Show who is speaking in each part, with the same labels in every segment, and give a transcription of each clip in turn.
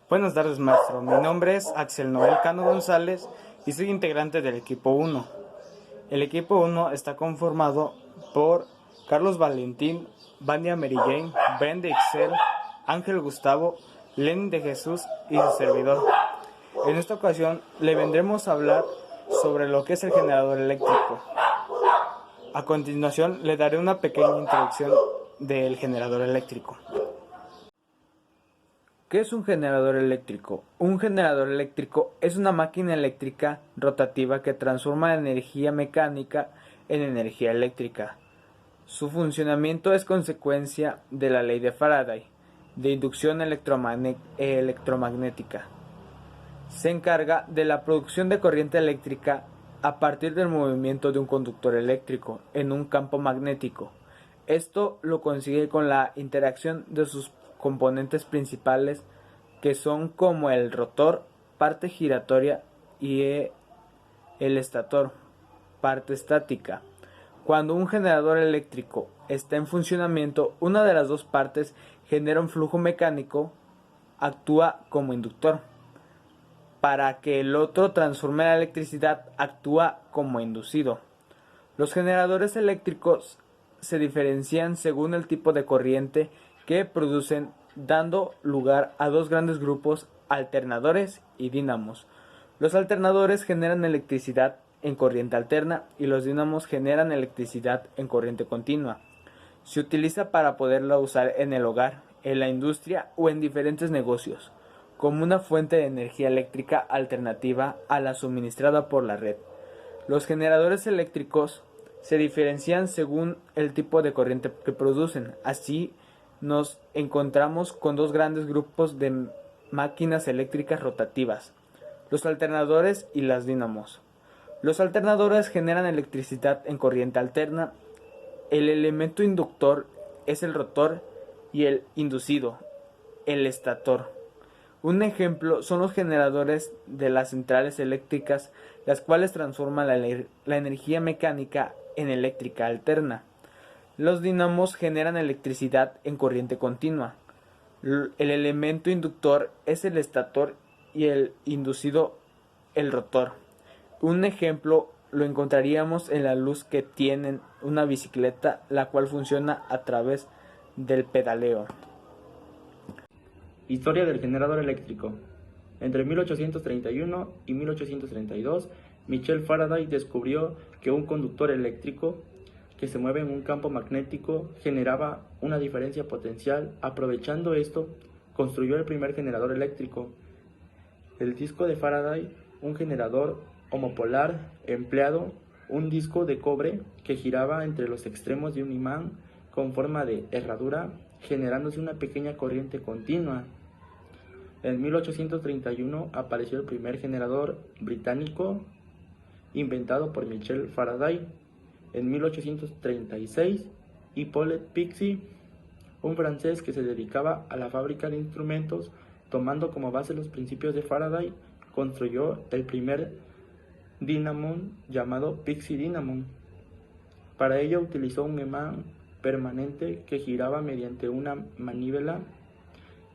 Speaker 1: Buenas tardes, maestro. Mi nombre es Axel Noel Cano González y soy integrante del equipo 1. El equipo 1 está conformado por Carlos Valentín, Vania Mary Jane, Ben de Excel, Ángel Gustavo, Lenin de Jesús y su servidor. En esta ocasión le vendremos a hablar sobre lo que es el generador eléctrico. A continuación le daré una pequeña introducción del generador eléctrico. ¿Qué es un generador eléctrico? Un generador eléctrico es una máquina eléctrica rotativa que transforma energía mecánica en energía eléctrica. Su funcionamiento es consecuencia de la ley de Faraday, de inducción electromagnética. Se encarga de la producción de corriente eléctrica a partir del movimiento de un conductor eléctrico en un campo magnético. Esto lo consigue con la interacción de sus componentes principales, que son como el rotor, parte giratoria, y el estator, parte estática. Cuando un generador eléctrico está en funcionamiento, una de las dos partes genera un flujo mecánico, actúa como inductor. Para que el otro transforme la electricidad, actúa como inducido. Los generadores eléctricos se diferencian según el tipo de corriente que producen, dando lugar a dos grandes grupos: alternadores y dínamos. Los alternadores generan electricidad en corriente alterna y los dínamos generan electricidad en corriente continua. Se utiliza para poderla usar en el hogar, en la industria o en diferentes negocios, como una fuente de energía eléctrica alternativa a la suministrada por la red. Los generadores eléctricos se diferencian según el tipo de corriente que producen. Así nos encontramos con dos grandes grupos de máquinas eléctricas rotativas: los alternadores y las dínamos. Los alternadores generan electricidad en corriente alterna. El elemento inductor es el rotor y el inducido, el estator. Un ejemplo son los generadores de las centrales eléctricas, las cuales transforman la energía mecánica en eléctrica alterna. Los dínamos generan electricidad en corriente continua. El elemento inductor es el estator y el inducido el rotor. Un ejemplo lo encontraríamos en la luz que tiene una bicicleta, la cual funciona a través del pedaleo.
Speaker 2: Historia del generador eléctrico. Entre 1831 y 1832, Michel Faraday descubrió que un conductor eléctrico que se mueve en un campo magnético generaba una diferencia potencial. Aprovechando esto, construyó el primer generador eléctrico. El disco de Faraday, un generador homopolar empleado un disco de cobre que giraba entre los extremos de un imán con forma de herradura, generándose una pequeña corriente continua. En 1831 apareció el primer generador británico inventado por Michel Faraday. En 1836, Hippolyte Pixii, un francés que se dedicaba a la fábrica de instrumentos, tomando como base los principios de Faraday, construyó el primer dínamo llamado Pixie Dynamo. Para ello utilizó un imán permanente que giraba mediante una manivela.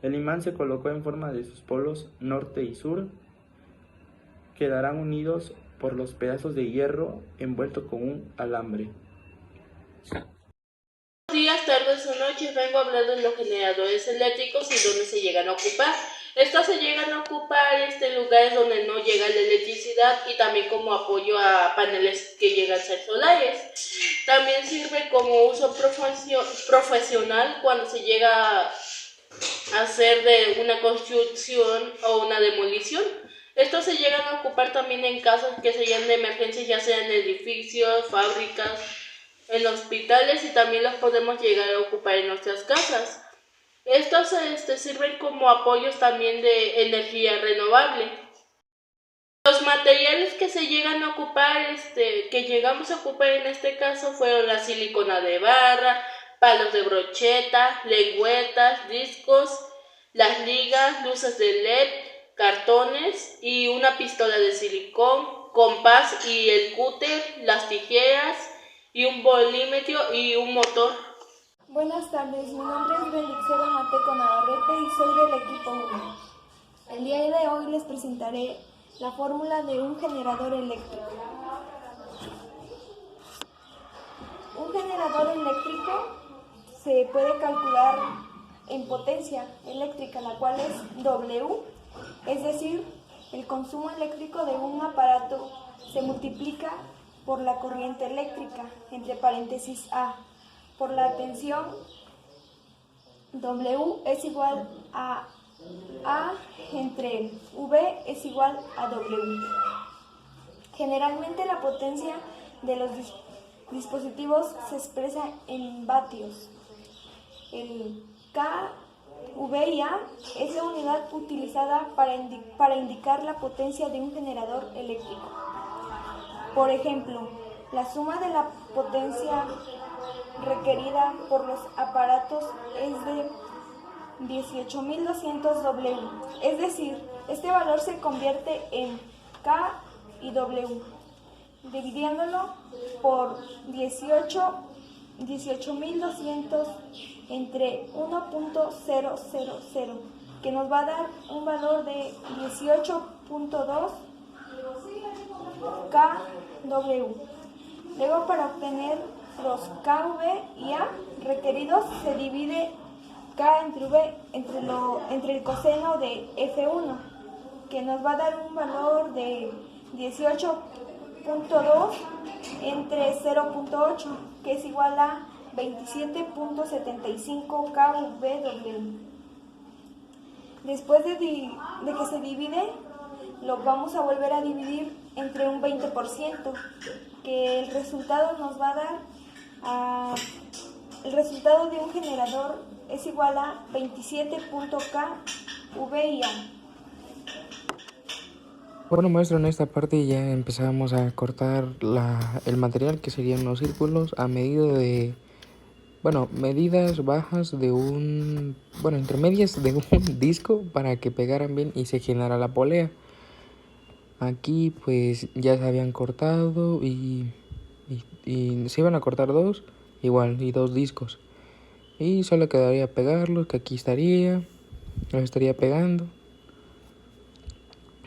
Speaker 2: El imán se colocó en forma de sus polos norte y sur, quedarán unidos por los pedazos de hierro envuelto con un alambre.
Speaker 3: Días, tardes o noches vengo a hablar de los generadores eléctricos y dónde se llegan a ocupar. Estos se llegan a ocupar lugares donde no llega la electricidad y también como apoyo a paneles que llegan a ser solares. También sirve como uso profesional cuando se llega a hacer de una construcción o una demolición. Estos se llegan a ocupar también en casos que sean de emergencia, ya sea en edificios, fábricas, en hospitales, y también los podemos llegar a ocupar en nuestras casas. Estos sirven como apoyos también de energía renovable. Los materiales que se llegan a ocupar, que llegamos a ocupar en este caso, fueron la silicona de barra, palos de brocheta, lengüetas, discos, las ligas, luces de LED, cartones y una pistola de silicón, compás y el cúter, las tijeras y un bolímetro y un motor.
Speaker 4: Buenas tardes, mi nombre es Belixela Mateco Navarrete y soy del equipo 1. El día de hoy les presentaré la fórmula de un generador eléctrico. Un generador eléctrico se puede calcular en potencia eléctrica, la cual es W, es decir, el consumo eléctrico de un aparato se multiplica por la corriente eléctrica, entre paréntesis A, por la tensión. W es igual a A entre V es igual a W. Generalmente la potencia de los dispositivos se expresa en vatios. El kVA es la unidad utilizada para indicar la potencia de un generador eléctrico. Por ejemplo, la suma de la potencia requerida por los aparatos es de 18.200 W, es decir, este valor se convierte en K y W, dividiéndolo por 18.200 entre 1.000, que nos va a dar un valor de 18.2 kW. Luego, para obtener los kV y A requeridos, se divide K entre V entre el coseno de F1, que nos va a dar un valor de 18.2 entre 0.8, que es igual a 27.75 kW. Después de que se divide, lo vamos a volver a dividir entre un 20%, que el resultado nos va a dar el resultado de un generador es igual a 27.kVA.
Speaker 5: Bueno, maestro, en esta parte ya empezamos a cortar el material, que serían los círculos, a medida de, medidas bajas de intermedias de un disco, para que pegaran bien y se generara la polea. Aquí pues ya se habían cortado y se iban a cortar dos discos, y solo quedaría pegarlos, que aquí los estaría pegando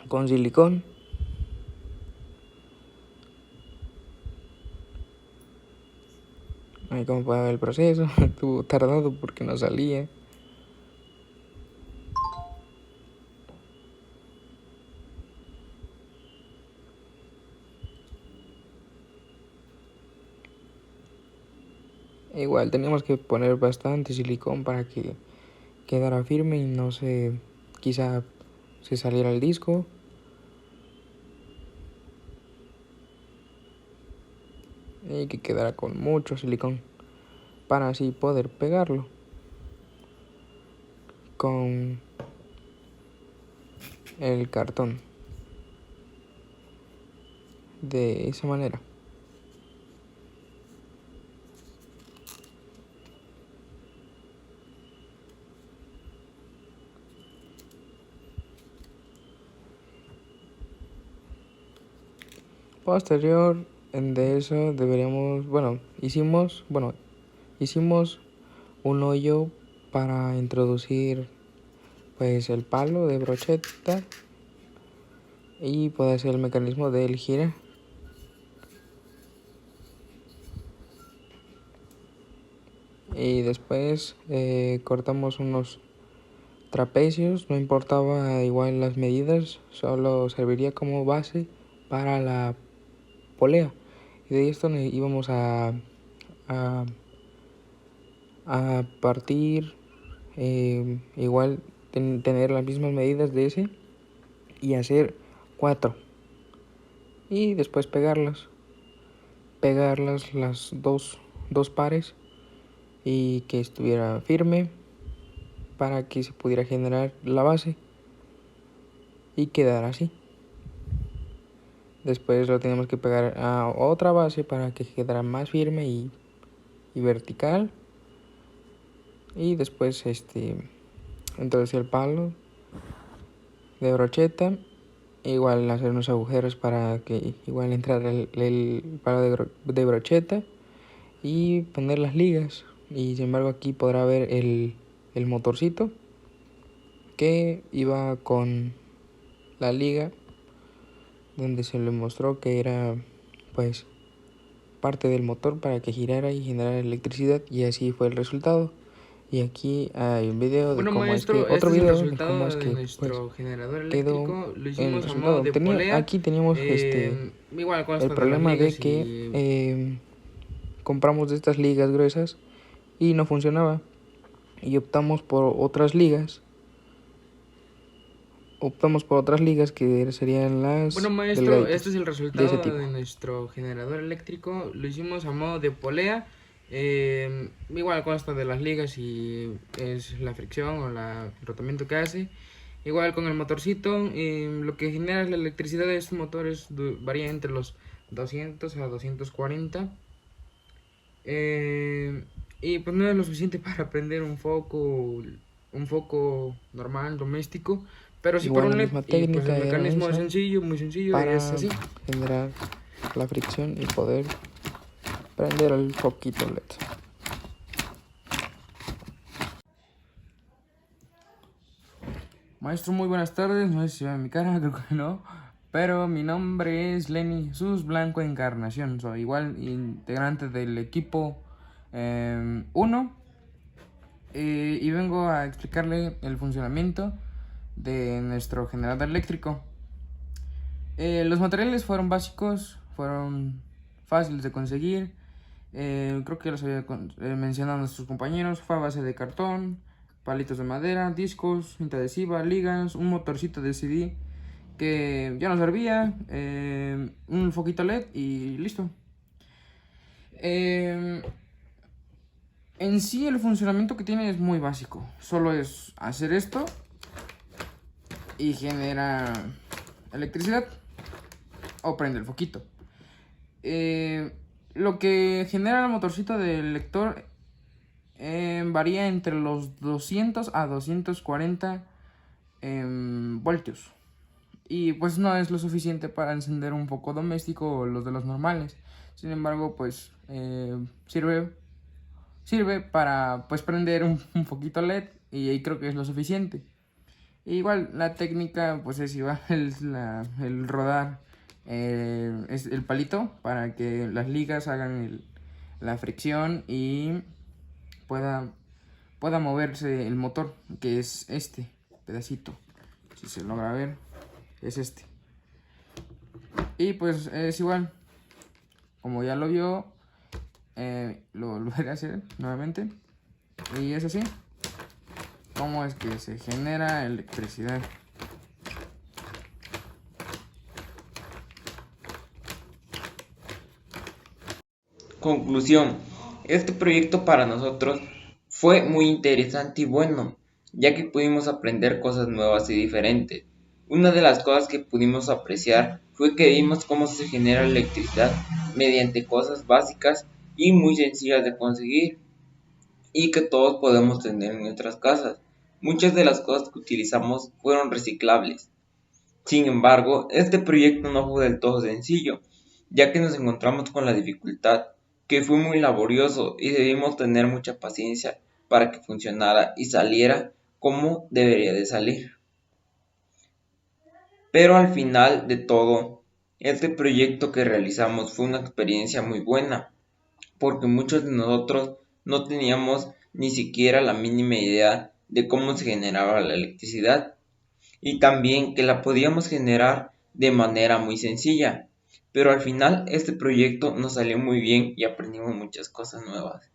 Speaker 5: con silicón. Ahí como pueden ver el proceso, estuvo tardado porque no salía. Igual teníamos que poner bastante silicón para que quedara firme y quizá se saliera el disco. Y que quedara con mucho silicón para así poder pegarlo con el cartón de esa manera. Posterior de eso hicimos un hoyo para introducir pues el palo de brocheta y puede ser el mecanismo del gira. Y después cortamos unos trapecios, no importaba igual las medidas, solo serviría como base para la polea. Y de esto íbamos a partir, tener las mismas medidas de ese y hacer 4. Y después pegarlas las dos pares, y que estuviera firme para que se pudiera generar la base y quedar así. Después lo tenemos que pegar a otra base para que quedara más firme y vertical. Y después introducir el palo de brocheta, igual hacer unos agujeros para que igual entrara el palo de brocheta y poner las ligas. Y sin embargo aquí podrá ver el motorcito que iba con la liga donde se le mostró que era pues parte del motor para que girara y generara electricidad, y así fue el resultado. Y aquí hay un video de
Speaker 6: Bueno,
Speaker 5: cómo es que,
Speaker 6: maestro, este
Speaker 5: otro
Speaker 6: es el
Speaker 5: video de cómo es
Speaker 6: resultado de
Speaker 5: que pues
Speaker 6: nuestro generador
Speaker 5: quedó
Speaker 6: eléctrico. Lo
Speaker 5: el
Speaker 6: hicimos a modo
Speaker 5: resultado.
Speaker 6: de polea.
Speaker 5: Aquí teníamos
Speaker 6: Igual
Speaker 5: el
Speaker 6: consta de las
Speaker 5: problema de
Speaker 6: ligas
Speaker 5: que
Speaker 6: y...
Speaker 5: compramos de estas ligas gruesas y no funcionaba, y optamos por otras ligas que serían las
Speaker 6: Bueno, maestro,
Speaker 5: delgaditas,
Speaker 6: este es el
Speaker 5: de ese
Speaker 6: resultado
Speaker 5: tipo.
Speaker 6: de nuestro generador eléctrico. Lo hicimos a modo de polea. Igual consta de las ligas y es la fricción o el rotamiento que hace. Igual con el motorcito, lo que genera la electricidad de estos motores varía entre los 200 a 240. Y pues no es lo suficiente para prender un foco normal, doméstico. Pero sí por
Speaker 5: Igual la
Speaker 6: un LED,
Speaker 5: misma
Speaker 6: y pues
Speaker 5: técnica
Speaker 6: el
Speaker 5: era
Speaker 6: mecanismo es
Speaker 5: esa
Speaker 6: sencillo, muy sencillo,
Speaker 5: para
Speaker 6: es así.
Speaker 5: generar la fricción y poder prender el foquito LED.
Speaker 6: Maestro, muy buenas tardes, no sé si ve mi cara, creo que no. Pero mi nombre es Lenny Jesús Blanco Encarnación, soy igual integrante del equipo 1. Y vengo a explicarle el funcionamiento de nuestro generador eléctrico. Los materiales fueron básicos, fueron fáciles de conseguir. Creo que los había mencionado a nuestros compañeros. Fue a base de cartón, palitos de madera, discos, cinta adhesiva, ligas, un motorcito de CD que ya nos servía, un foquito LED y listo. En sí el funcionamiento que tiene es muy básico. Solo es hacer esto y genera electricidad o prende el foquito. Lo que genera el motorcito del lector varía entre los 200 a 240 voltios. Y pues no es lo suficiente para encender un foco doméstico o los de los normales. Sin embargo, pues sirve para pues prender un foquito LED, y ahí creo que es lo suficiente. Igual la técnica pues es igual, el rodar es el palito para que las ligas hagan la fricción y pueda moverse el motor, que es este pedacito, si se logra ver, es este. Y pues es igual, como ya lo vio, lo volveré a hacer nuevamente, y es así como es que se genera electricidad.
Speaker 7: Conclusión: este proyecto para nosotros fue muy interesante y bueno, ya que pudimos aprender cosas nuevas y diferentes. Una de las cosas que pudimos apreciar fue que vimos cómo se genera electricidad mediante cosas básicas y muy sencillas de conseguir, y que todos podemos tener en nuestras casas. Muchas de las cosas que utilizamos fueron reciclables. Sin embargo, este proyecto no fue del todo sencillo, ya que nos encontramos con la dificultad, que fue muy laborioso y debimos tener mucha paciencia para que funcionara y saliera como debería de salir. Pero al final de todo, este proyecto que realizamos fue una experiencia muy buena, porque muchos de nosotros no teníamos ni siquiera la mínima idea de cómo se generaba la electricidad, y también que la podíamos generar de manera muy sencilla. Pero al final este proyecto nos salió muy bien y aprendimos muchas cosas nuevas.